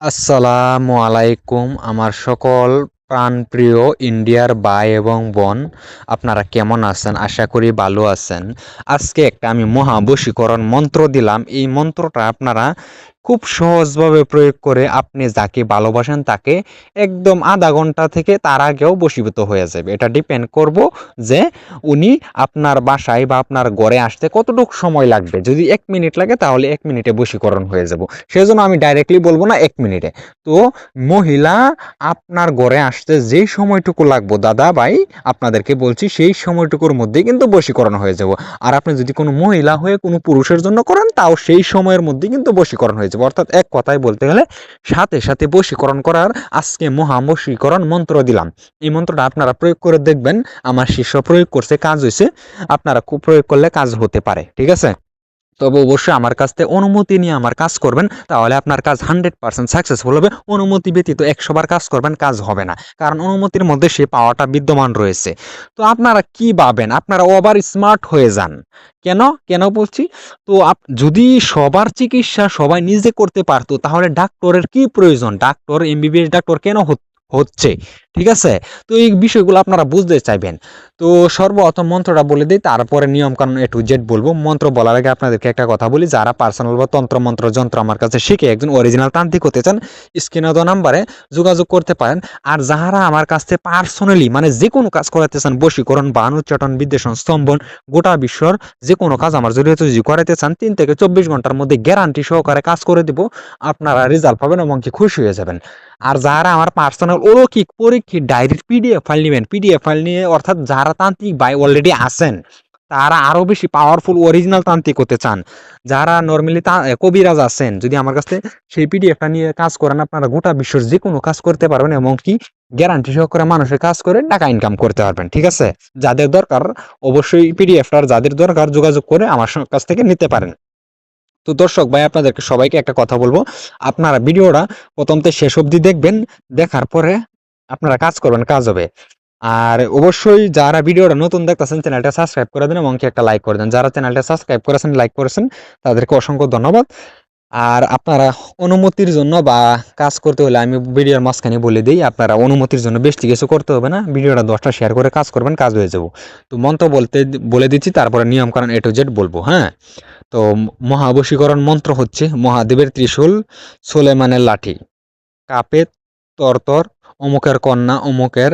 আসসালামু আলাইকুম আমার সকল প্রাণপ্রিয় ইন্ডিয়ার ভাই এবং বোন, আপনারা কেমন আছেন? আশা করি ভালো আছেন। আজকে একটা আমি মহাবশীকরণ মন্ত্র দিলাম। এই মন্ত্রটা আপনারা খুব সহজভাবে প্রয়োগ করে আপনি যাকে ভালোবাসেন তাকে একদম আধা ঘন্টা থেকে তার আগেও বশীভূত হয়ে যাবে। এটা ডিপেন্ড করব যে উনি আপনার বাসায় বা আপনার ঘরে আসতে কতটুকু সময় লাগবে। যদি 1 মিনিট লাগে তাহলে 1 মিনিটে বশীকরণ হয়ে যাব। সেজন্য আমি ডাইরেক্টলি বলবো না 1 মিনিটে। তো মহিলা আপনার ঘরে আসতে যেই সময়টুকু লাগবে দাদা ভাই, আপনাদেরকে বলছি সেই সময়টুকুর মধ্যেই কিন্তু বশীকরণ হয়ে যাব। আর আপনি যদি কোনো মহিলা হয়ে কোনো পুরুষের জন্য করেন তাও সেই সময়ের মধ্যে কিন্তু বশীকরণ হয়ে যাবে। অর্থাৎ এক কথায় বলতে গেলে সাথে সাথে বশীকরণ করার আজকে মহা বশীকরণ মন্ত্র দিলাম। এই মন্ত্রটা আপনারা প্রয়োগ করে দেখবেন। আমার শিষ্য প্রয়োগ করছে, কাজ হয়েছে। আপনারা খুব প্রয়োগ করলে কাজ হতে পারে, ঠিক আছে? তবে অবশ্যই আমার কাছ থেকে অনুমতি নিয়ে আমার কাজ করবেন, তাহলে আপনার কাজ 100% সাকসেসফুল হবে। অনুমতি ব্যতীত 100 বার কাজ করবেন, কাজ হবে না, কারণ অনুমতির মধ্যে সে পাওয়াটা বিদ্যমান রয়েছে। তো আপনারা কি ভাবেন? আপনারা ওভার স্মার্ট হয়ে যান কেন? কেন বলছি? তো যদি সবার চিকিৎসা সবাই নিজে করতে পারতো তাহলে ডাক্তারের কি প্রয়োজন? ডাক্তার, এমবিবিএস ডাক্তার কেন হচ্ছে? ঠিক আছে? তো এই বিষয়গুলো আপনারা বুঝতে চাইবেন। তো সর্বপ্রথম মন্ত্রটা বলে দিই, তারপরে নিয়ম কানুন এ টু জেড বলবো। মন্ত্র বলার আগে আপনাদেরকে একটা কথা বলি, যারা পার্সোনাল বা তন্ত্র মন্ত্র যন্ত্র আমার কাছে শিখে একজন অরিজিনাল তান্ত্রিক হতে চান, স্ক্রিনে দেওয়া নাম্বারে যোগাযোগ করতে পারেন। আর যারা আমার কাছ থেকে পার্সোনালি মানে যে কোনো কাজ করাতে চান, বশীকরণ, বান উচ্চাটন, বিদ্বেষণ, স্তম্ভন, গোটা বিশ্বর যে কোনো কাজ আমার জড়িয়ে যদি করাতে চান, 3 থেকে 24 ঘন্টার মধ্যে গ্যারান্টি সহকারে কাজ করে দিব। আপনারা রেজাল্ট পাবেন এবং কি খুশি হয়ে যাবেন। আর যারা আমার পার্সোনাল অলৌকিক পরীক্ষিত ডায়েরির পিডিএফ ফাইল নেবেন, পিডিএফ ফাইল নিয়ে অর্থাৎ যারা তান্ত্রিক ভাই অলরেডি আছেন, তারা আরো বেশি পাওয়ারফুল অরিজিনাল তান্ত্রিক হতে চান, যারা নর্মালি কবিরাজ আছেন, যদি আমার কাছে সেই পিডিএফটা নিয়ে কাজ করেন, আপনারা গোটা বিশ্বের যে কোনো কাজ করতে পারবেন এবং কি গ্যারান্টি সহকারে মানুষের কাজ করে টাকা ইনকাম করতে পারবেন, ঠিক আছে? যাদের দরকার অবশ্যই পিডিএফটার যাদের দরকার যোগাযোগ করে আমার কাছ থেকে নিতে পারেন। তো দর্শক ভাই, আপনাদেরকে সবাইকে একটা কথা বলবো, আপনারা ভিডিওটা প্রথম থেকে শেষ অবধি দেখবেন। দেখার পরে আপনারা কাজ করবেন, কাজ হবে। আর অবশ্যই যারা ভিডিওটা নতুন দেখতেছেন চ্যানেলটা সাবস্ক্রাইব করে দেন এবং কি একটা লাইক করে দেন। যারা চ্যানেলটা সাবস্ক্রাইব করেছেন, লাইক করেছেন, তাদেরকে অসংখ্য ধন্যবাদ। আর আপনারা অনুমতির জন্য বা কাজ করতে হলে আমি ভিডিওর মাঝখানে বলে দিই, আপনারা অনুমতির জন্য বেশি কিছু করতে হবে না, ভিডিওটা 10টা শেয়ার করে কাজ করবেন, কাজ হয়ে যাব। তো মন্ত্র বলে দিচ্ছি, তারপরে নিয়ম কারণ এ টু জেড বলবো। হ্যাঁ, তো মহাবশীকরণ মন্ত্র হচ্ছে: মহাদেবের ত্রিশূল, সোলেমানের লাঠি, কাপে তরতর, অমুকের কন্যা অমুকের।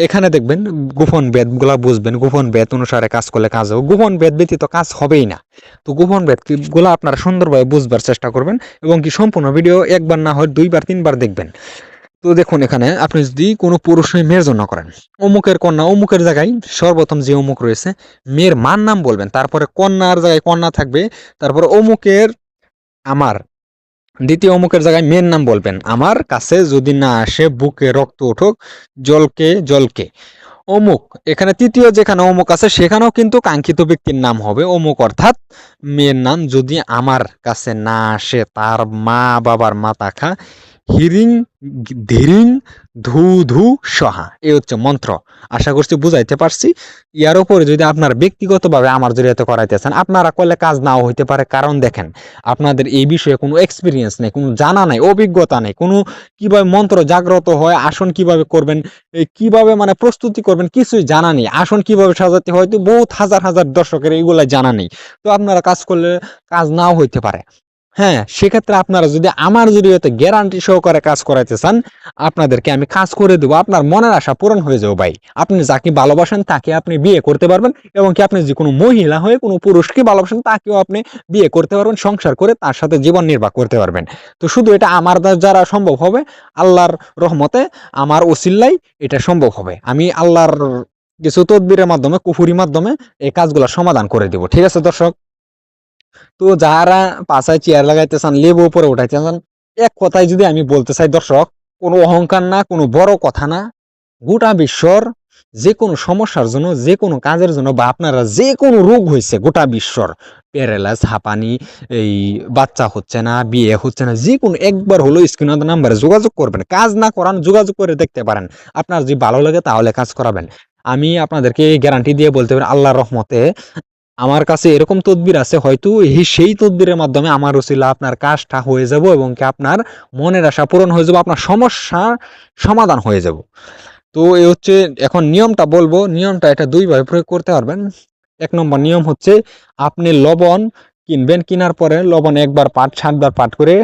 এখানে দেখবেন গোপন বেদগুলা বুঝবেন, গোপন বেদ অনুসারে কাজ করলে কাজ হবে। গোপন বেদ ব্যতীত কাজ হবেই না। তো গোপন বেদ গুলা আপনারা সুন্দরভাবে বুঝবার চেষ্টা করবেন এবং কি সম্পূর্ণ ভিডিও একবার না হয় 2 বার 3 বার দেখবেন। তো দেখুন, এখানে আপনি যদি কোনো পুরুষ মেয়ের জন্য করেন, অমুকের কন্যা অমুকের জায়গায় সর্বপ্রথম যে অমুক রয়েছে মেয়ের মার নাম বলবেন, তারপরে কন্যার জায়গায় কন্যা থাকবে, তারপরে অমুকের আমার, দ্বিতীয় অমুকের জায়গায় মেয়ের নাম বলবেন। আমার কাছে যদি না আসে বুকে রক্ত উঠুক, জলকে জলকে অমুক। এখানে তৃতীয় যেখানে অমুক আছে সেখানেও কিন্তু কাঙ্ক্ষিত ব্যক্তির নাম হবে অমুক, অর্থাৎ মেয়ের নাম। যদি আমার কাছে না আসে তার মা বাবার মাথা খা, হিরিং ধীরিং ধু ধু সহা। এই হচ্ছে মন্ত্র। আশা করছি বুঝাইতে পারছি। ইয়ার উপরে যদি আপনার ব্যক্তিগতভাবে আমার জড়িয়ে করাইতেছেন, আপনারা করলে কাজ নাও হইতে পারে। কারণ দেখেন, আপনাদের এই বিষয়ে কোনো এক্সপিরিয়েন্স নেই, কোনো জানা নাই, অভিজ্ঞতা নেই, কোনো কিভাবে মন্ত্র জাগ্রত হয়, আসন কিভাবে করবেন, কিভাবে মানে প্রস্তুতি করবেন, কিছুই জানা নেই। আসন কিভাবে সাজাতে হয়, তো বহুত হাজার হাজার দর্শকের এইগুলা জানা নেই। তো আপনারা কাজ করলে কাজ নাও হইতে পারে। হ্যাঁ, সেক্ষেত্রে আপনারা যদি আমার জড়িয়ে গ্যারান্টি সহকারে কাজ করাইতে চান, আপনাদেরকে আমি কাজ করে দেবো, আপনার মনের আশা পূরণ হয়ে যাবে ভাই। আপনি যাকে ভালোবাসেন তাকে আপনি বিয়ে করতে পারবেন এবং কি আপনি যে কোনো মহিলা হয়ে কোনো পুরুষকে ভালোবাসেন তাকেও আপনি বিয়ে করতে পারবেন, সংসার করে তার সাথে জীবন নির্বাহ করতে পারবেন। তো শুধু এটা আমার দ্বারা সম্ভব হবে, আল্লাহর রহমতে, আমার ওসিল্লাই এটা সম্ভব হবে। আমি আল্লাহর কিছু তদবিরের মাধ্যমে, কুফুরির মাধ্যমে এই কাজগুলো সমাধান করে দিব, ঠিক আছে দর্শক? তো যারা পাশায় চেয়ার লাগাইতে চান, লেবু উপরে উঠাইতে চান, এক কথায় যদি আমি বলতে চাই দর্শক, কোনো অহংকার না, কোনো বড় কথা না, গোটা বিশ্বর যে কোনো সমস্যার জন্য, যে কোনো কাজের জন্য, বা আপনারা যে কোনো রোগ হয়েছে গোটা বিশ্বর, প্যারালাইস, হাঁপানি, এই বাচ্চা হচ্ছে না, বিয়ে হচ্ছে না, যে কোনো একবার হলো স্ক্রিনের নাম্বারে যোগাযোগ করবেন। কাজ না করান, যোগাযোগ করে দেখতে পারেন। আপনার যদি ভালো লাগে তাহলে কাজ করাবেন। আমি আপনাদেরকে গ্যারান্টি দিয়ে বলতে পারি, আল্লাহর রহমতে আমার কাছে এরকম তদবির আছে, হয়তো সেই তদবিরের মাধ্যমে আমার ওসিলা আপনার কাজটা হয়ে যাব এবং কি আপনার মনের আশা পূরণ হয়ে যাব, আপনার সমস্যার সমাধান হয়ে যাব। তো এই হচ্ছে, এখন নিয়মটা বলবো, নিয়মটা এটা দুইভাবে প্রয়োগ করতে পারবেন। 1 নম্বর নিয়ম হচ্ছে, আপনি লবণ কিনবেন, কেনার পরে লবণ 1 বার পাট 7 বার পাট করে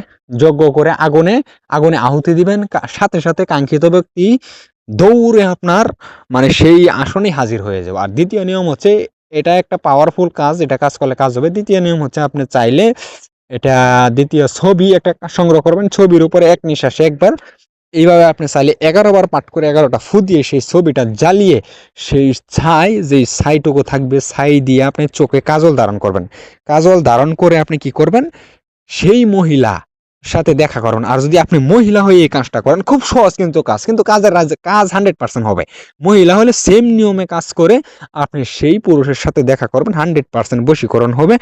যজ্ঞ করে আগুনে আগুনে আহুতি দিবেন, সাথে সাথে কাঙ্ক্ষিত ব্যক্তি দৌড়ে আপনার মানে সেই আসনে হাজির হয়ে যাবে। আর দ্বিতীয় নিয়ম হচ্ছে, এটা একটা পাওয়ারফুল কাজ, এটা কাজ করলে কাজ হবে। দ্বিতীয় নিয়ম হচ্ছে, আপনি চাইলে এটা দ্বিতীয় ছবি একটা সংগ্রহ করবেন, ছবির উপরে এক নিঃশ্বাসে 1 বার, এইভাবে আপনি চাইলে 11 বার পাঠ করে 11টা ফু দিয়ে সেই ছবিটা জ্বালিয়ে সেই ছাই, যেই ছাইটুকু থাকবে, ছাই দিয়ে আপনি চোখে কাজল ধারণ করবেন। কাজল ধারণ করে আপনি কি করবেন, সেই মহিলা সাথে দেখা করুন। আর যদি আপনি মহিলা হয়ে এই কাজটা করেন, খুব সহজ কিন্তু কাজ, কিন্তু কাজ 100% হবে। মহিলা হলে সেম নিয়মে কাজ করে আপনি সেই পুরুষের সাথে দেখা করবেন, 100% বশীকরণ হবে।